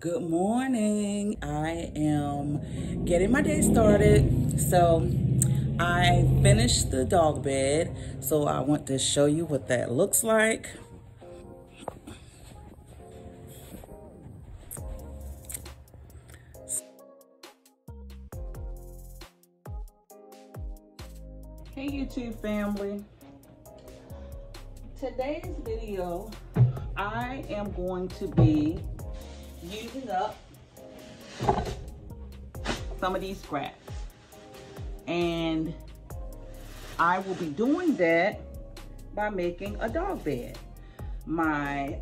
Good morning. I am getting my day started. So I finished the dog bed. So I want to show you what that looks like. Hey YouTube family. Today's video, I am going to be using up some of these scraps, and I will be doing that by making a dog bed. My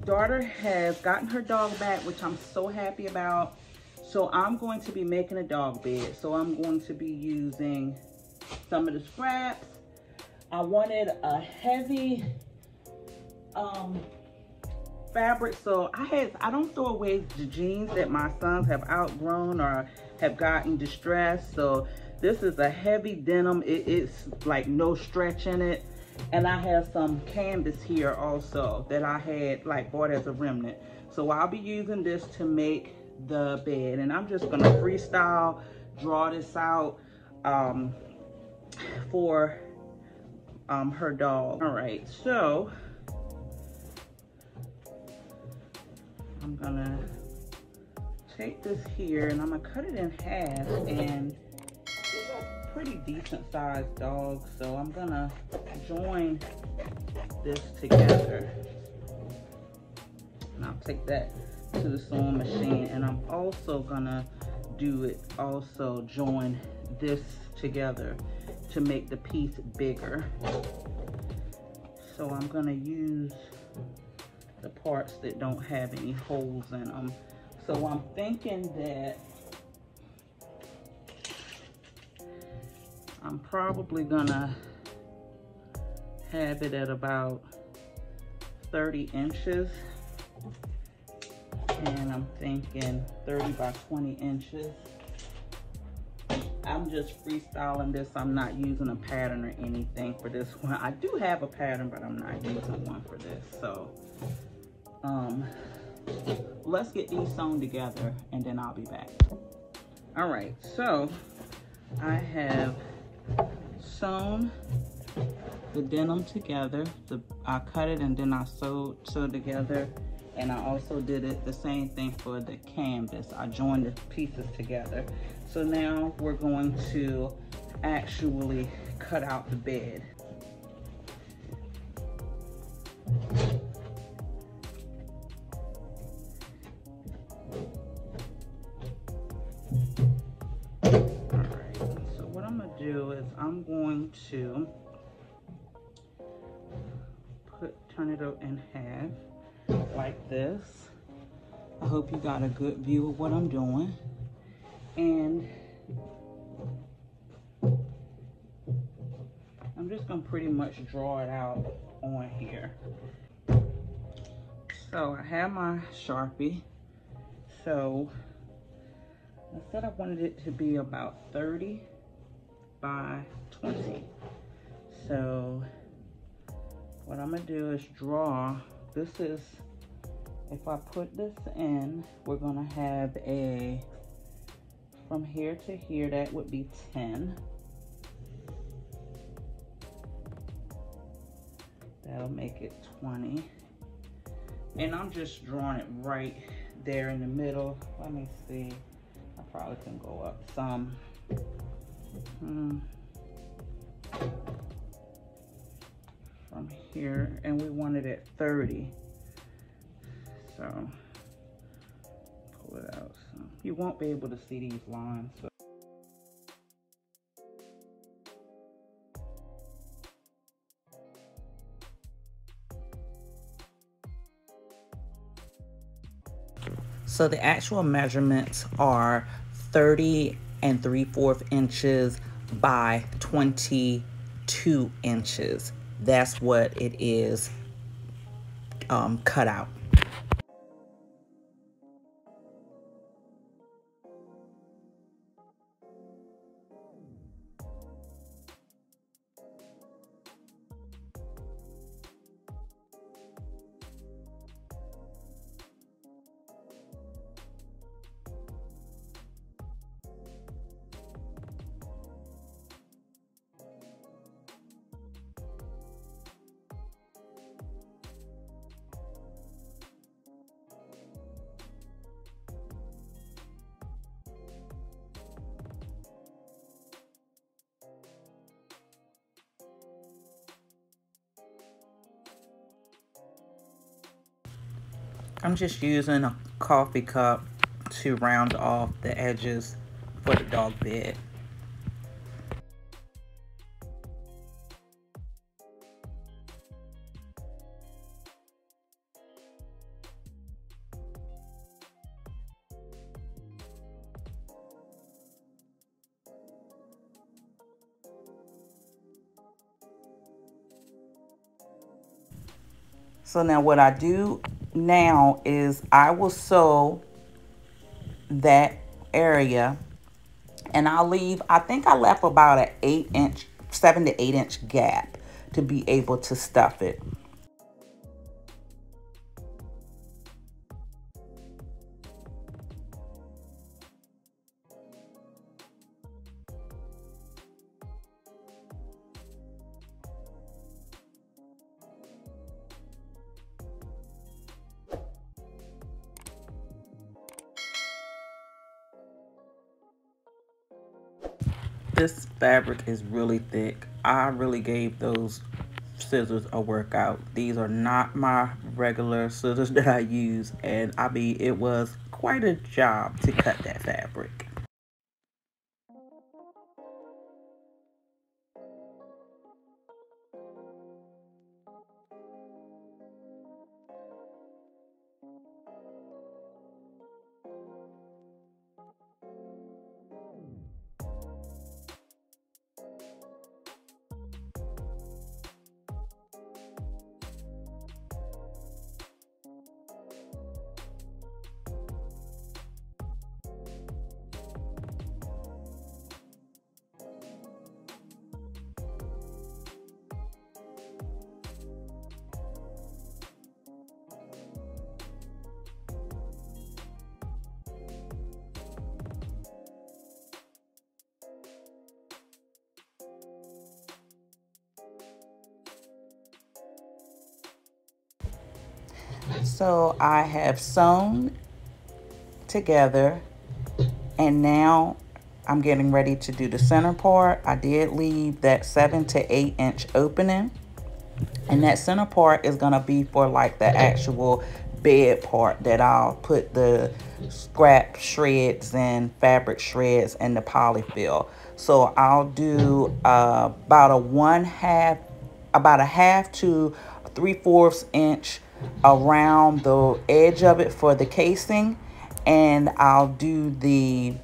daughter has gotten her dog back, which I'm so happy about. So I'm going to be making a dog bed. So I'm going to be using some of the scraps. I wanted a heavy fabric, so I don't throw away the jeans that my sons have outgrown or have gotten distressed. So this is a heavy denim. It's like no stretch in it. And I have some canvas here also that I had like bought as a remnant. So I'll be using this to make the bed, and I'm just gonna freestyle draw this out for her dog. All right, so I'm gonna take this here and I'm gonna cut it in half, and it's a pretty decent sized dog, so I'm gonna join this together. And I'll take that to the sewing machine, and I'm also gonna join this together to make the piece bigger. So I'm gonna use the parts that don't have any holes in them. So I'm thinking that I'm probably gonna have it at about 30 inches. And I'm thinking 30 by 20 inches. I'm just freestyling this. I'm not using a pattern or anything for this one. I do have a pattern, but I'm not using one for this. So let's get these sewn together and then I'll be back. All right, so I have sewn the denim together. I cut it and then I sewed together. And I also did it the same thing for the canvas. I joined the pieces together. So now we're going to actually cut out the bed. All right, so what I'm gonna do is I'm going to turn it in half. Like this. I hope you got a good view of what I'm doing. And I'm just gonna pretty much draw it out on here. So I have my Sharpie. So I said I wanted it to be about 30 by 20. So what I'm gonna do is draw. This is, if I put this in, we're gonna have from here to here, that would be 10. That'll make it 20. And I'm just drawing it right there in the middle. Let me see, I probably can go up some. From here, and we want it at 30. So pull it out. So you won't be able to see these lines. So the actual measurements are 30 3/4 inches by 22 inches. That's what it is cut out. I'm just using a coffee cup to round off the edges for the dog bed. So now what I do now is I will sew that area, and I'll leave, I think I left about an 8-inch, 7 to 8-inch gap to be able to stuff it. This fabric is really thick. I really gave those scissors a workout. These are not my regular scissors that I use, and I mean, it was quite a job to cut that fabric. So I have sewn together, and now I'm getting ready to do the center part. I did leave that 7 to 8-inch opening, and that center part is gonna be for like the actual bed part that I'll put the scrap shreds and fabric shreds and the polyfil. So I'll do about a half to 3/4 inch around the edge of it for the casing, and I'll do the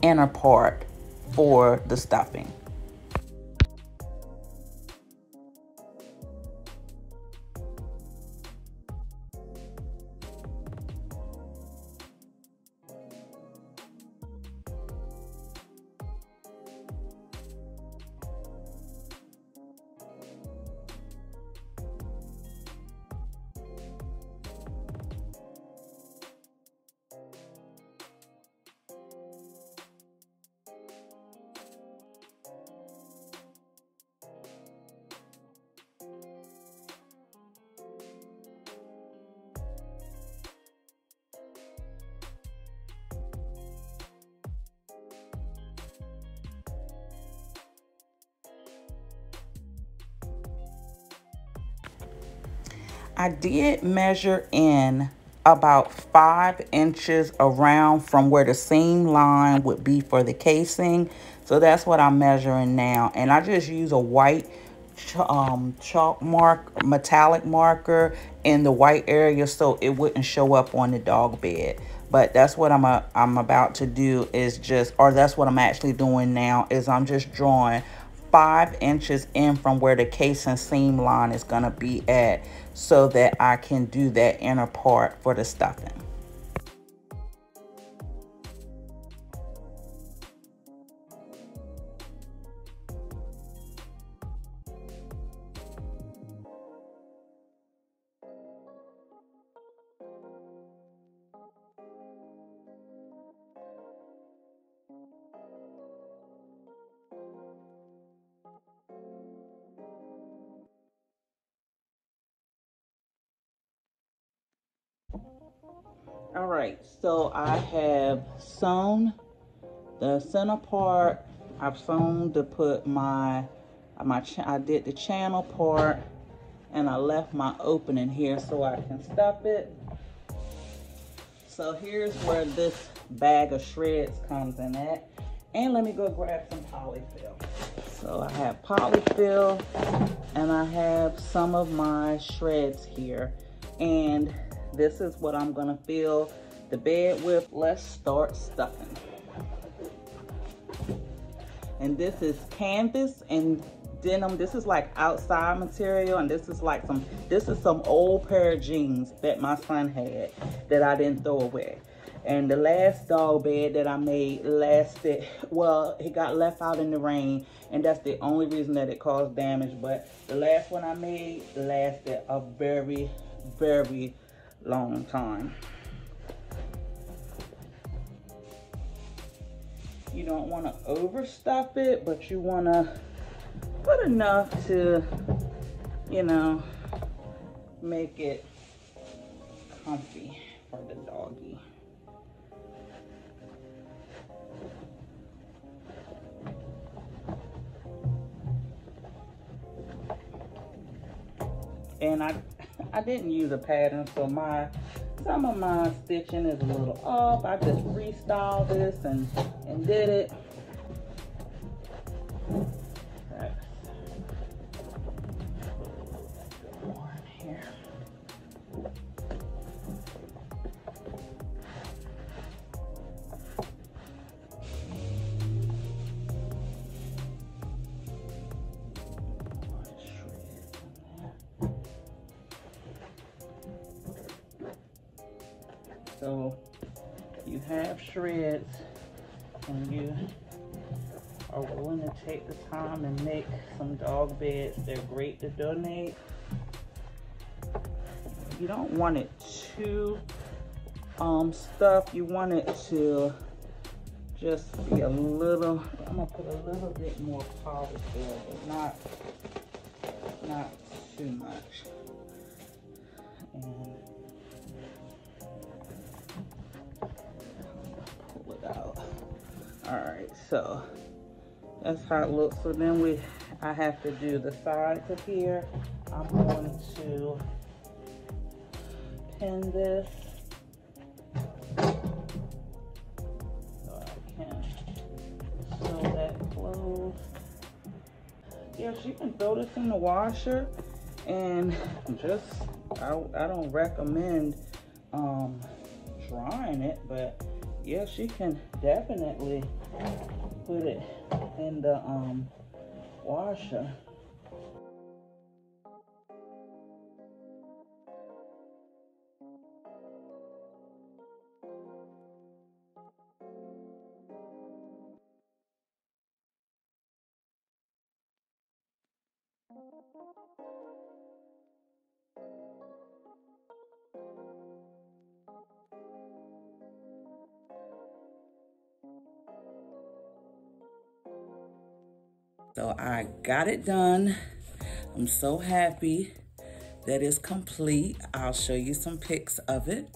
inner part for the stuffing. I did measure in about 5 inches around from where the seam line would be for the casing. So that's what I'm measuring now. And I just use a white chalk mark, metallic marker in the white area so it wouldn't show up on the dog bed. But that's what I'm about to do is just, or that's what I'm actually doing now, is I'm just drawing 5 inches in from where the casing seam line is going to be at so that I can do that inner part for the stuffing. All right, so I have sewn the center part. I've sewn to put I did the channel part, and I left my opening here so I can stuff it. So here's where this bag of shreds comes in at. And let me go grab some polyfil. So I have polyfil and I have some of my shreds here. And this is what I'm gonna fill the bed with. Let's start stuffing. And this is canvas and denim. This is like outside material, and this is some old pair of jeans that my son had that I didn't throw away. And the last dog bed that I made lasted, well, it got left out in the rain, and that's the only reason that it caused damage. But the last one I made lasted a very, very long time. You don't want to overstuff it, but you want to put enough to, you know, make it comfy for the doggy. And I didn't use a pattern, so some of my stitching is a little off. I just restyled this and did it. Okay. More in here. So you have shreds and you are willing to take the time and make some dog beds. They're great to donate. You don't want it too stuffed. You want it to just be a little, I'm gonna put a little bit more polyfil, but not too much. And pull it out. All right, so that's how it looks. So then I have to do the sides of here. I'm going to pin this so I can sew that closed. Yeah, she can throw this in the washer, and just I don't recommend drying it, but yeah, she can definitely put it in the washer. So I got it done. I'm so happy that it's complete. I'll show you some pics of it.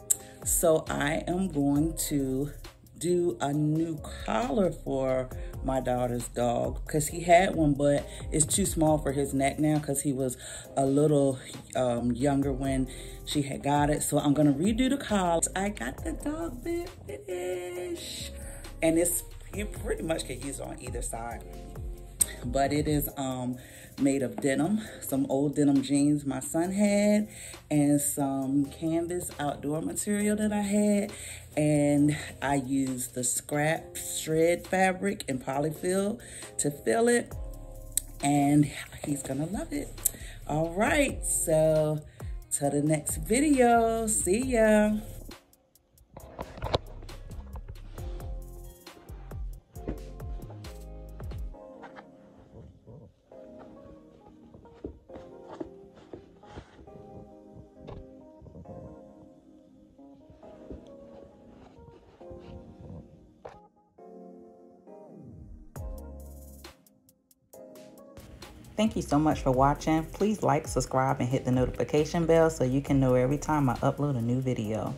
So I am going to do a new collar for my daughter's dog, because he had one, but it's too small for his neck now because he was a little younger when she had got it. So I'm gonna redo the collar. I got the dog bed finished, and you pretty much can use it on either side. But it is made of denim, some old denim jeans my son had, and some canvas outdoor material that I had. And I used the scrap shred fabric and polyfil to fill it, and he's gonna love it. All right, so till the next video, see ya. Thank you so much for watching. Please like, subscribe, and hit the notification bell so you can know every time I upload a new video.